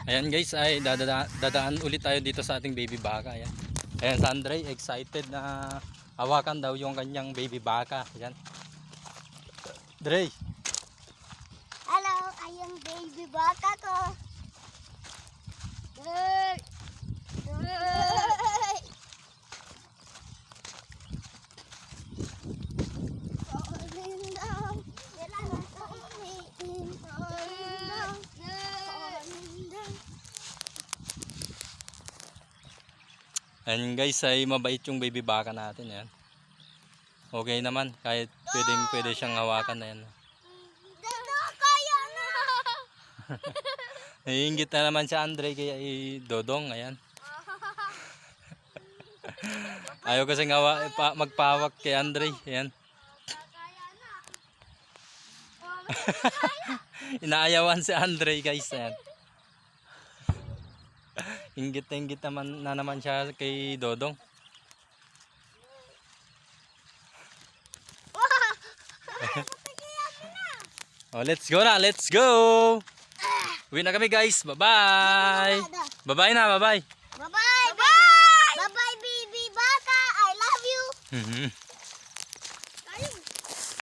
Ayan guys, ay dadaan ulit tayo dito sa ating baby baka. Ayan. Ayan si Andre, excited na hawakan daw yung kanyang baby baka. Ayan. Dre. Hello, ayang baby baka ko. Hey! Hey! Falling down, falling down, falling down. Ayan guys, ay mabait yung baby baka natin. Ayan. Okay naman, kahit pwede siyang hawakan na yan. Kaya na! Naiingit na naman si Andre kaya Dodong. Ayan. Ayaw kasing magpawak kay Andre. Ayan. Kaya na! Inaayawan si Andre guys. Ayan. Inggit na naman siya kay Dodong. Oh, let's go na, let's go! Uwi na kami guys, bye-bye! Bye-bye na, bye-bye! Bye-bye! Bye-bye! Bye-bye, baby baka! I love you!